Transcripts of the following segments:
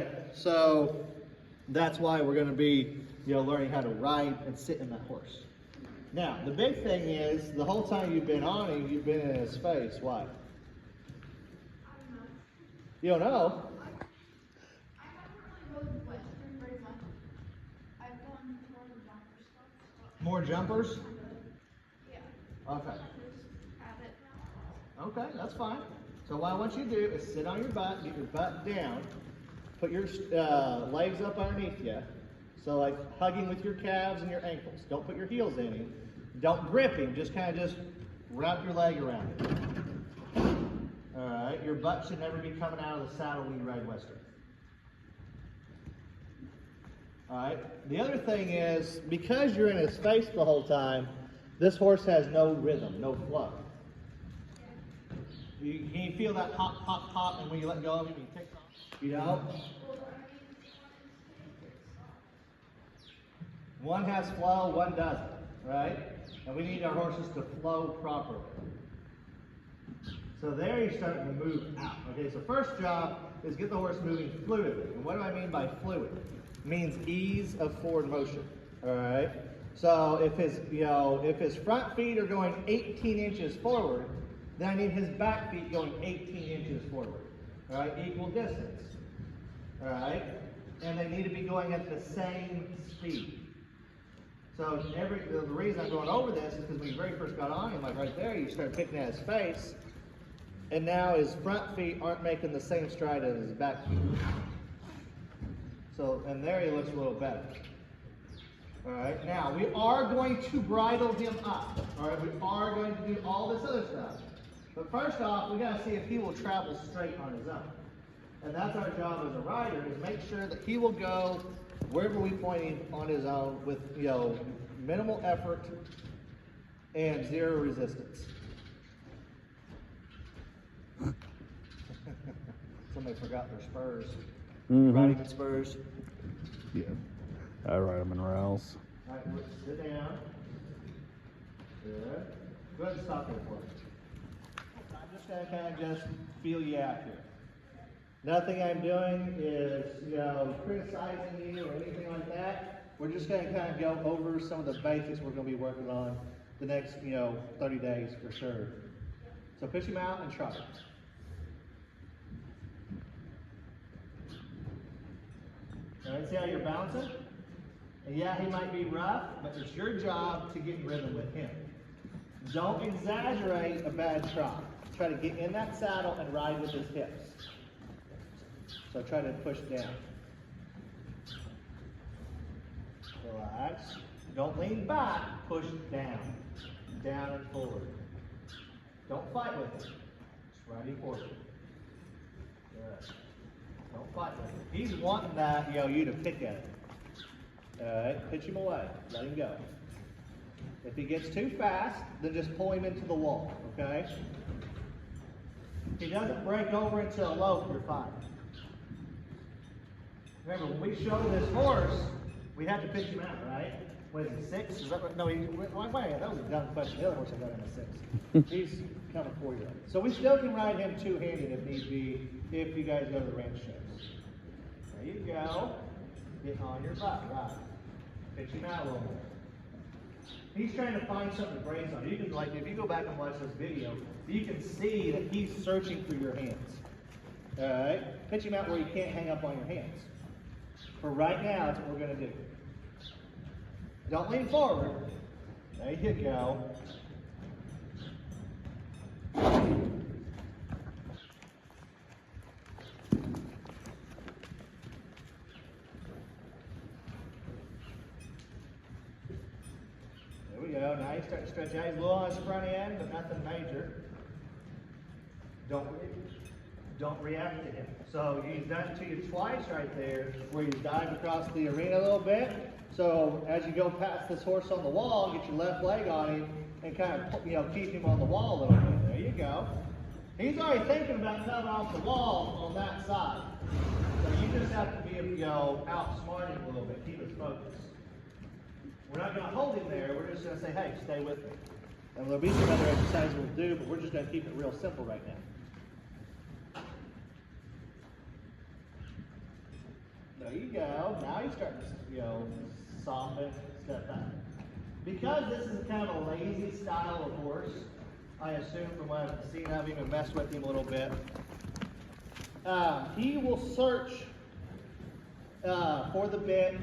right, so that's why we're going to be, learning how to ride and sit in that horse. Now, the big thing is, the whole time you've been on him, you've been in his face. Why? You don't know? I haven't really rode Western very much. I've done more of the jumper stuff. More jumpers? Yeah. Okay. Just have it now. Okay, that's fine. So what I want you to do is sit on your butt, get your butt down, put your legs up underneath you. So like hugging with your calves and your ankles. Don't put your heels in him. Don't grip him, just kind of just wrap your leg around it. All right, your butt should never be coming out of the saddle when you ride Western. All right, the other thing is, because you're in his face the whole time, this horse has no rhythm, no flow. Can you feel that pop, pop, pop, and when you let go of him, he takes off? You know? One has flow, one doesn't, right? And we need our horses to flow properly. So there you're starting to move out. Okay, so first job is get the horse moving fluidly. And what do I mean by fluid? It means ease of forward motion. All right. So if his front feet are going 18 inches forward, then I need his back feet going 18 inches forward. All right, equal distance. All right, and they need to be going at the same speed. So the reason I'm going over this is because when you very first got on him, like right there, you start picking at his face, and now his front feet aren't making the same stride as his back feet. So, and there he looks a little better. All right, now we are going to bridle him up. All right, we are going to do all this other stuff. But first off, we got to see if he will travel straight on his own. And that's our job as a rider, is make sure that he will go wherever we point him on his own with, minimal effort and zero resistance. Somebody forgot their spurs. Riding in spurs. Yeah, I ride them in rails. All right, sit down. Good. Go ahead and stop there for me. I'm just going to kind of just feel you out here. Nothing I'm doing is, criticizing you or anything like that. We're just going to kind of go over some of the basics we're going to be working on the next, 30 days for sure. So pitch him out and trot him. All right, see how you're bouncing? And yeah, he might be rough, but it's your job to get in rhythm with him. Don't exaggerate a bad trot. Try to get in that saddle and ride with his hips. So try to push down. Relax. Don't lean back, push down. Down and forward. Don't fight with him. Just riding forward. Good. Don't fight with him. He's wanting that, you to pick at him. Alright, pitch him away. Let him go. If he gets too fast, then just pull him into the wall, okay? If he doesn't break over into a lope, you're fine. Remember, when we show this horse, we have to pitch him out, right? What is it, 6? Is that right? No, wait, that was a dumb question. The other horse I got in a 6. He's kind of 4-year-old. So we still can ride him two-handed if need be, if you guys go to the ranch shows. There you go. Get on your butt, right. Pitch him out a little more. He's trying to find something to graze on. You can, if you go back and watch this video, you can see that he's searching for your hands. All right? Pitch him out where you can't hang up on your hands. For right now, that's what we're going to do. Don't lean forward. There you go. There we go. Now he's starting to stretch out. He's a little on his front end, but nothing major. Don't react to him. So he's done it to you twice right there, where you dive across the arena a little bit. So as you go past this horse on the wall, get your left leg on him and kind of, keep him on the wall a little bit. There you go. He's already thinking about coming off the wall on that side. So you just have to be, outsmart him a little bit, keep his focus. We're not going to hold him there. We're just going to say, hey, stay with me. And there'll be some other exercises we'll do, but we're just going to keep it real simple right now. There you go. Now he's starting to, soften, step back. Because this is kind of a lazy style of horse, I assume from what I've seen of him and messed with him a little bit, he will search for the bit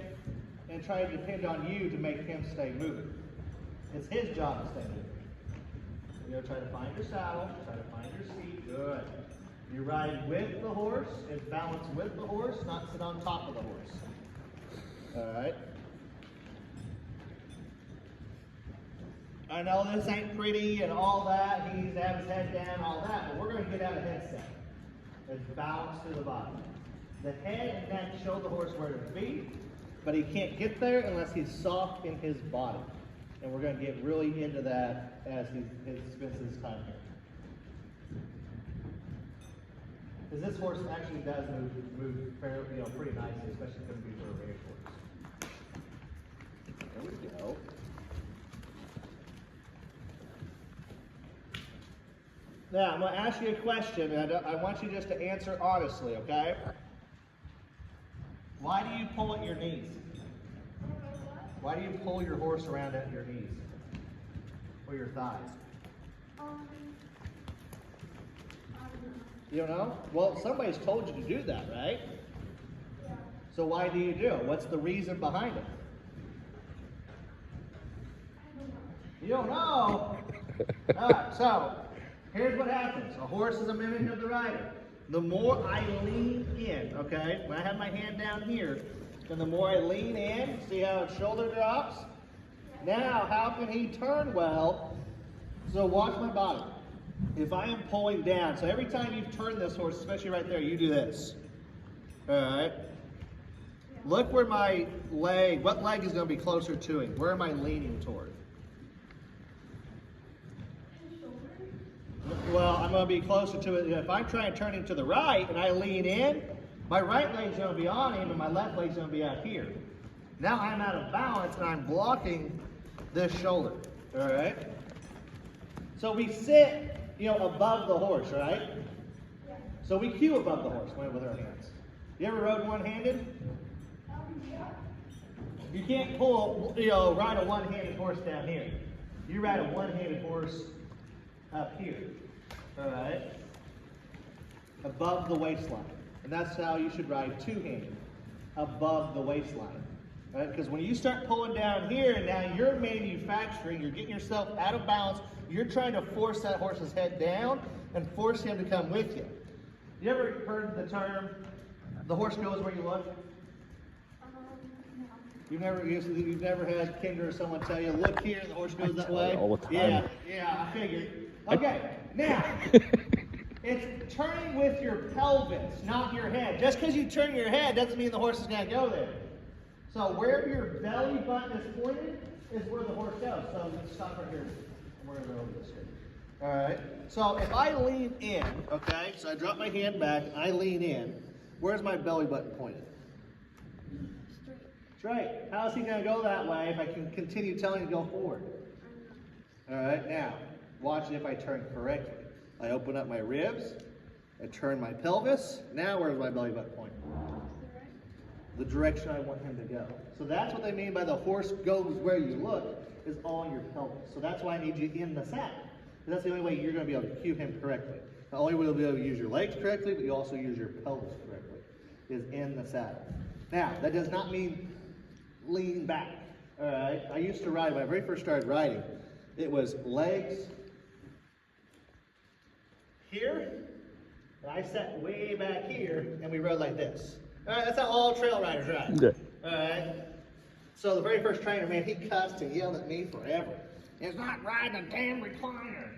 and try to depend on you to make him stay moving. It's his job to stay moving. Try to find your saddle, try to find your seat. Good. You ride with the horse, and balance with the horse, not sit on top of the horse. All right. I know this ain't pretty and all that. He's have his head down, all that, but we're going to get out of headset. It's balanced through the body. The head and neck show the horse where to be, but he can't get there unless he's soft in his body. And we're going to get really into that as he spends his time here. Because this horse actually does move fairly, pretty nicely, especially going to be for a race horse. There we go. Now, I'm going to ask you a question, and I want you just to answer honestly, okay? Why do you pull at your knees? Why do you pull your horse around at your knees? Or your thighs? You don't know? Well, somebody's told you to do that, right? Yeah. So why do you do it? What's the reason behind it? You don't know? Alright, so here's what happens. A horse is a mimic of the rider. The more I lean in, okay, when I have my hand down here, and the more I lean in, see how his shoulder drops? Now, how can he turn well? So watch my body. If I am pulling down, so every time you turn this horse, especially right there, you do this. All right? Look where my leg, what leg is going to be closer to him? Where am I leaning toward? Well, I'm going to be closer to it. If I'm trying to turn him to the right and I lean in, my right leg's going to be on him and my left leg's going to be out here. Now I'm out of balance and I'm blocking this shoulder. All right? So we sit, above the horse, right? So we cue above the horse with our hands. You ever rode one-handed? You can't pull, ride a one-handed horse down here. You ride a one-handed horse up here. All right? Above the waistline. And that's how you should ride two-handed. Above the waistline. Right? Because when you start pulling down here, and now you're manufacturing, you're getting yourself out of balance, you're trying to force that horse's head down and force him to come with you. You ever heard the term, the horse goes where you look? You've never had Kendra or someone tell you, look here, the horse goes that way? All the time. Yeah, I figured. Okay, now, it's turning with your pelvis, not your head. Just because you turn your head doesn't mean the horse is going to go there. So where your belly button is pointed is where the horse goes. So let's stop right here. We're going to go over this here. All right. So if I lean in, okay, so I drop my hand back, I lean in, where's my belly button pointed? Straight. How is he going to go that way if I can continue telling him to go forward? All right. Now, watch if I turn correctly. I open up my ribs. I turn my pelvis. Now where's my belly button pointed? The direction I want him to go. So that's what they mean by the horse goes where you look, is on your pelvis. So that's why I need you in the saddle. That's the only way you're going to be able to cue him correctly. Not only will you be able to use your legs correctly, but you also use your pelvis correctly, is in the saddle. Now, that does not mean lean back. All right? I used to ride, when I very first started riding, it was legs here, and I sat way back here, and we rode like this. All right, that's how all trail riders ride. Yeah. All right. So the very first trainer, man, he cussed and yelled at me forever. It's not riding a damn recliner.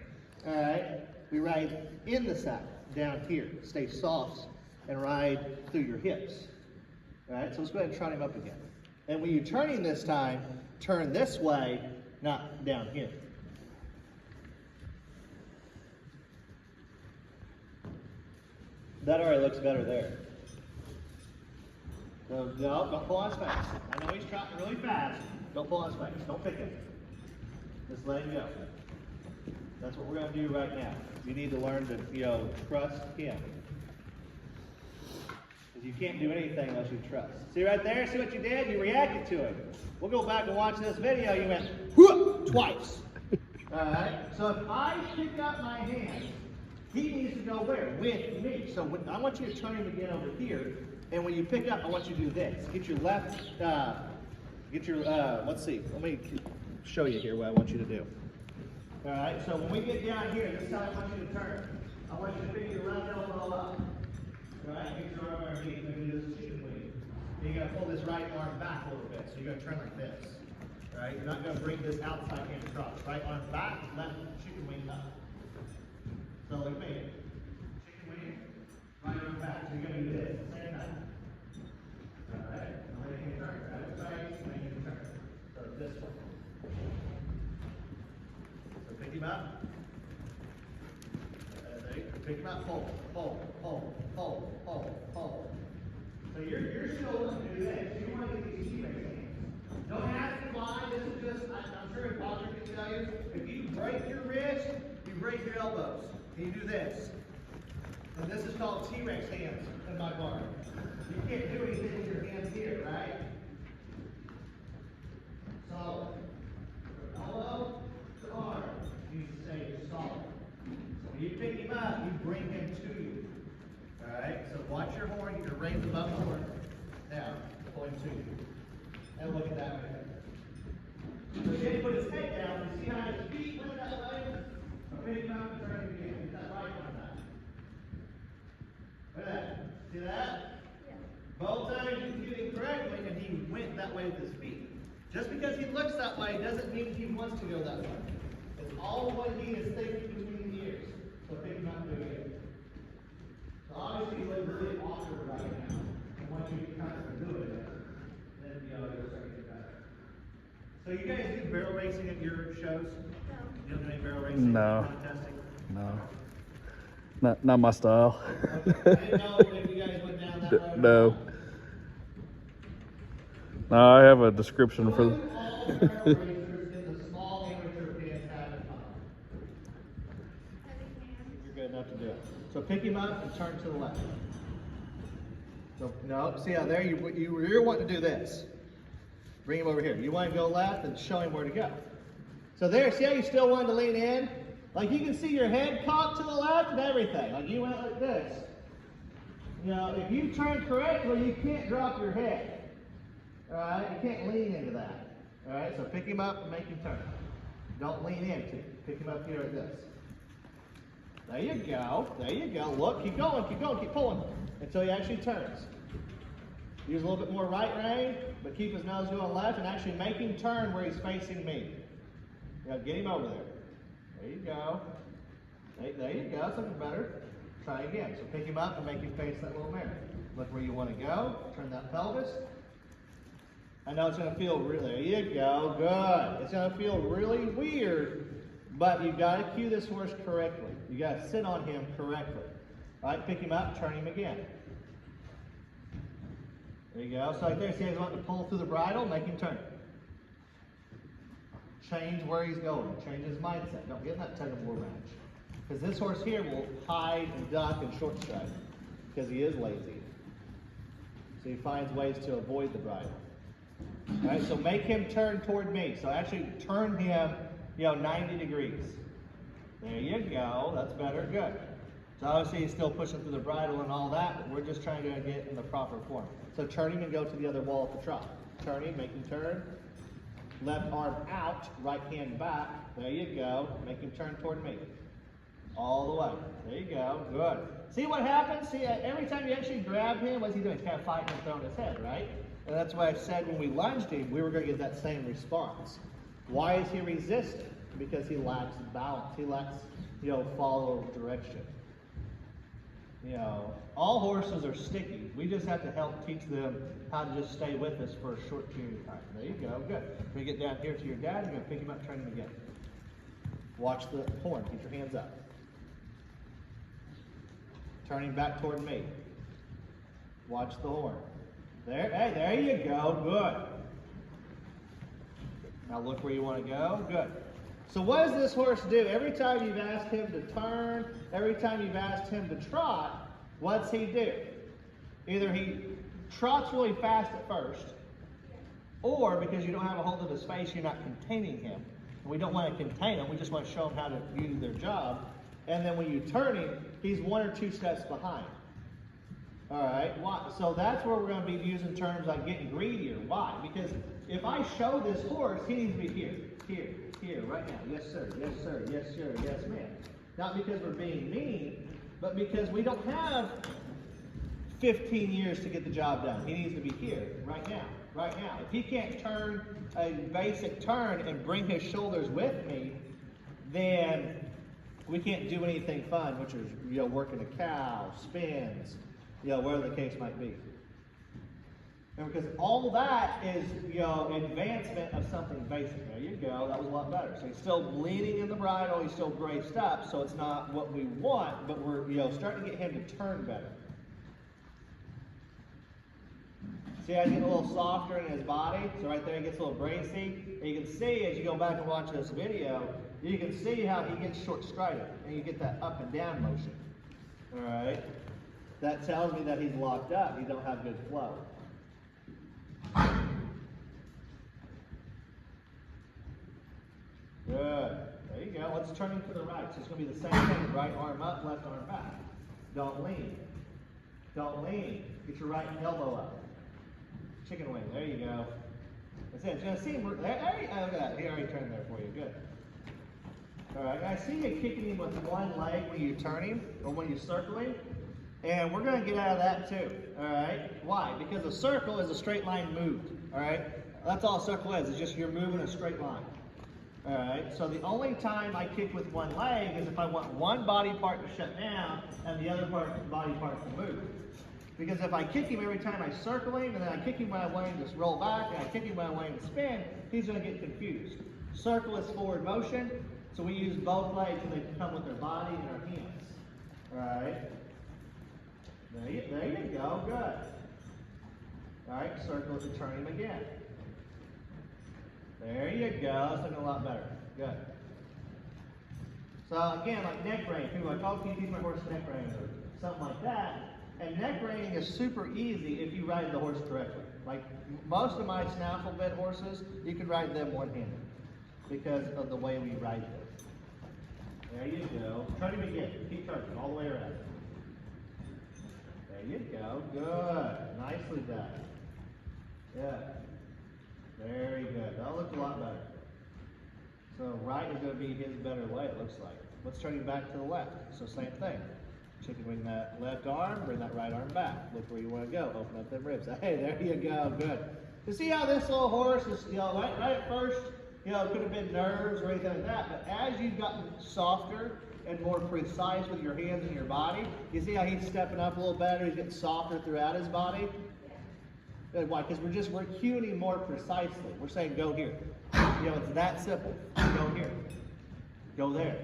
All right. We ride in the saddle down here. Stay soft and ride through your hips. All right. So let's go ahead and trot him up again. And when you're turning this time, turn this way, not down here. That already looks better there. So, no, don't pull on his face. I know he's trotting really fast. Don't pull on his face. Don't pick him. Just let him go. That's what we're going to do right now. You need to learn to, trust him. You can't do anything unless you trust. See right there? See what you did? You reacted to it. We'll go back and watch this video. You went, whoop, twice. All right? So if I pick up my hand, he needs to go where? With me. So I want you to turn him again over here. And when you pick up, I want you to do this. Get your left, let's see. Let me show you here what I want you to do. All right? So when we get down here, this is how I want you to turn. I want you to pick your left elbow up. All right? Get your arm underneath. Maybe this is chicken wing. Then you're going to pull this right arm back a little bit. So you're going to turn like this. All right? You're not going to bring this outside hand across. Right arm back, left chicken wing up. So like me, chicken wing, right arm back. So you're going to do this, same time. All right, now make him turn. Right side, make him turn. So this one. So pick him up. Pick him up, hold, hold, hold, hold, hold, hold. So you're still looking to do this. You want to get these T-Rex hands. Don't ask me why. This is just, I'm sure Roger can tell you, if you break your wrist, you break your elbows. And you do this. And this is called T-Rex hands in my bar. You can't do anything with your hands here, right? Solid. Elbow to arm. You say solid. So when you pick him up, you bring him to you. Alright? So watch your horn. You're raising above the horn. Now, pull him to you. And look at that right there. So then put his head down. You see how his feet went that way? Pick him up and turn him again. Get that right one back. Look at that. See that? Yeah. Both times you did it correctly and he went that way with his feet. Just because he looks that way doesn't mean he wants to go that way. It's all what he is thinking between the ears. So pick him up and do it again. So obviously you look really awkward right now. And once you kind of do it, then you'll start to get better. So you guys do barrel racing at your shows? You don't do any barrel racing? No. Contesting? No. Not my style. Okay. I didn't know if you guys went down that road. No. No, I have a description for. All barrel racers in the small amateur pants have in common. Heavy hands. You're good enough to do it. So pick him up and turn to the left. So no, see how there you're wanting to do this. Bring him over here. You want to go left and show him where to go. So there, see how you still wanted to lean in? Like you can see your head cocked to the left and everything. Like you went like this. You know, if you turn correctly, you can't drop your head. Alright, you can't lean into that. Alright, so pick him up and make him turn. Don't lean into it. Pick him up here like this. There you go. There you go. Look, keep going, keep pulling until he actually turns. Use a little bit more right rein, but keep his nose going left and actually make him turn where he's facing me. You know, get him over there. There you go. There you go. That's looking better. Try again. So pick him up and make him face that little mirror. Look where you want to go. Turn that pelvis. I know it's going to feel really, there you go, good. It's going to feel really weird, but you've got to cue this horse correctly. You got to sit on him correctly. All right, pick him up, turn him again. There you go. So like there, see how he's wanting to pull through the bridle, make him turn. Change where he's going, change his mindset. Don't get in that tug of war match. Because this horse here will hide and duck and short strike because he is lazy. So he finds ways to avoid the bridle. All right, so make him turn toward me. So actually turn him, 90 degrees. There you go. That's better. Good. So obviously he's still pushing through the bridle and all that, but we're just trying to get in the proper form. So turn him and go to the other wall at the trot. Turn him, make him turn. Left arm out, right hand back. There you go. Make him turn toward me. All the way. There you go. Good. See what happens? See, every time you actually grab him, what's he doing? He's kind of fighting and throwing his head, right? And that's why I said when we lunged him, we were going to get that same response. Why is he resisting? Because he lacks balance. He lacks, follow direction. All horses are sticky. We just have to help teach them how to just stay with us for a short period of time. There you go. Good. When you get down here to your dad, you're going to pick him up, turn him again. Watch the horn. Keep your hands up. Turn him back toward me. Watch the horn. There, hey, there you go. Good. Now look where you want to go. Good. So what does this horse do? Every time you've asked him to turn, every time you've asked him to trot, what's he do? Either he trots really fast at first, or because you don't have a hold of his face, you're not containing him. And we don't want to contain him, we just want to show him how to do their job. And then when you turn him, he's 1 or 2 steps behind. All right, so that's where we're going to be using terms like getting greedier. Why? Because if I show this horse, he needs to be here, right now. Yes, sir, yes, sir, yes, sir, yes, ma'am. Not because we're being mean, but because we don't have 15 years to get the job done. He needs to be here, right now, right now. If he can't turn a basic turn and bring his shoulders with me, then we can't do anything fun, which is, working a cow, spins, whatever the case might be. And because all that is, advancement of something basic. There you go, that was a lot better. So he's still leaning in the bridle, he's still braced up, so it's not what we want, but we're, starting to get him to turn better. See how he's getting a little softer in his body? So right there he gets a little bracy. And you can see, as you go back and watch this video, you can see how he gets short-strided, and you get that up and down motion. All right? That tells me that he's locked up. He don't have good flow. Good. There you go. Let's turn him to the right. So it's going to be the same thing. Right arm up, left arm back. Don't lean. Don't lean. Get your right elbow up. Chicken wing. There you go. That's it. Just see him. Look at that. He already turned there for you. Good. All right. I see you kicking him with one leg when you turn him or when you circle him. And we're going to get out of that too. All right. Why? Because a circle is a straight line moved. All right. That's all a circle is. It's just you're moving a straight line. All right. So the only time I kick with one leg is if I want one body part to shut down and the other body part to move. Because if I kick him every time I circle him, and then I kick him when I want him to roll back, and I kick him when I want him to spin, he's going to get confused. Circle is forward motion, so we use both legs and they come with their body and our hands. All right. There you go. Good. All right. Circle to turn him again. There you go. That's looking a lot better. Good. So again, like neck rein. People are like, oh, can you teach my horse neck rein or something like that? And neck reining is super easy if you ride the horse correctly. Like most of my snaffle bit horses, you can ride them one-handed because of the way we ride them. There you go. Turn him again. Keep turning all the way around. There you go. Good. Nicely done. Yeah. Very good. That'll look a lot better. So right is going to be his better way, it looks like. Let's turn him back to the left. So same thing. Chicken wing that left arm, bring that right arm back. Look where you want to go. Open up them ribs. Hey, there you go. Good. You see how this little horse is, right at first, it could have been nerves or anything like that, but as you've gotten softer and more precise with your hands and your body, you see how he's stepping up a little better, he's getting softer throughout his body? Good. Why? Because we're cueing him more precisely. We're saying, go here. It's that simple. Go here. Go there.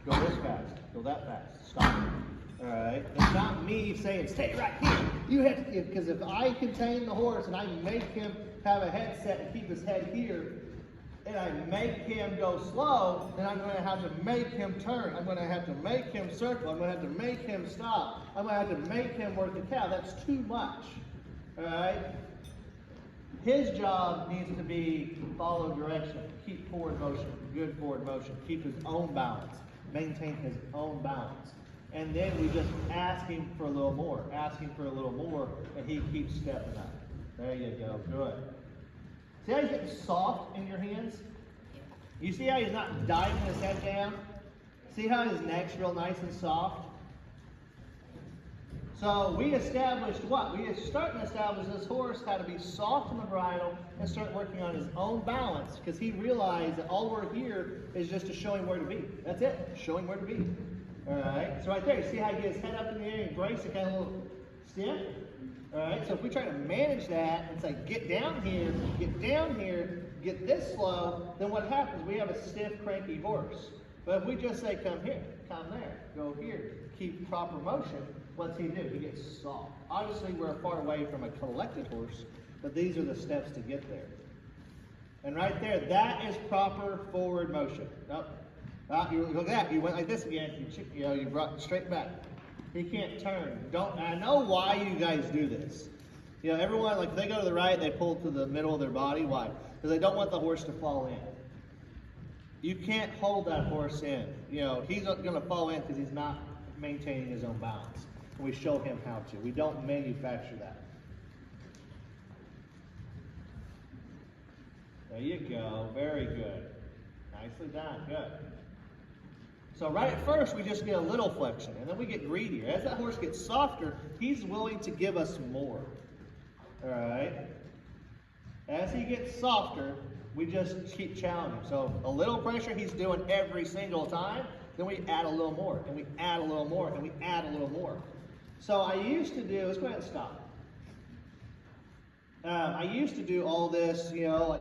Go this fast. Go that fast. Stop it. All right, it's not me saying, stay right here. You have to, because if I contain the horse and I make him have a headset and keep his head here, and I make him go slow, then I'm going to have to make him turn. I'm going to have to make him circle. I'm going to have to make him stop. I'm going to have to make him work the cow. That's too much. All right? His job needs to be follow direction, keep forward motion, good forward motion, keep his own balance, maintain his own balance. And then we just ask him for a little more, and he keeps stepping up. There you go, good. See how he's getting soft in your hands? You see how he's not diving his head down? See how his neck's real nice and soft? So we established what? We are starting to establish this horse how to be soft in the bridle and start working on his own balance because he realized that all we're here is just to show him where to be. That's it, show him where to be. All right, so right there, you see how he gets his head up in the air and brace it kind of a little stiff? All right, so if we try to manage that and say, get down here, get this slow, then what happens? We have a stiff, cranky horse. But if we just say, come here, come there, go here, keep proper motion, what's he do? He gets soft. Obviously, we're far away from a collected horse, but these are the steps to get there. And right there, that is proper forward motion. Nope. You look at that. You went like this again. You brought it straight back. He can't turn. I know why you guys do this. You know, everyone, like, if they go to the right, they pull to the middle of their body. Why? Because they don't want the horse to fall in. You can't hold that horse in. You know, he's going to fall in because he's not maintaining his own balance. And we show him how to. We don't manufacture that. There you go. Very good. Nicely done. Good. So right at first, we just get a little flexion, and then we get greedier. As that horse gets softer, he's willing to give us more. All right? As he gets softer, we just keep challenging. So a little pressure he's doing every single time, then we add a little more, and we add a little more, and we add a little more. So I used to do, let's go ahead and stop. I used to do all this, you know, like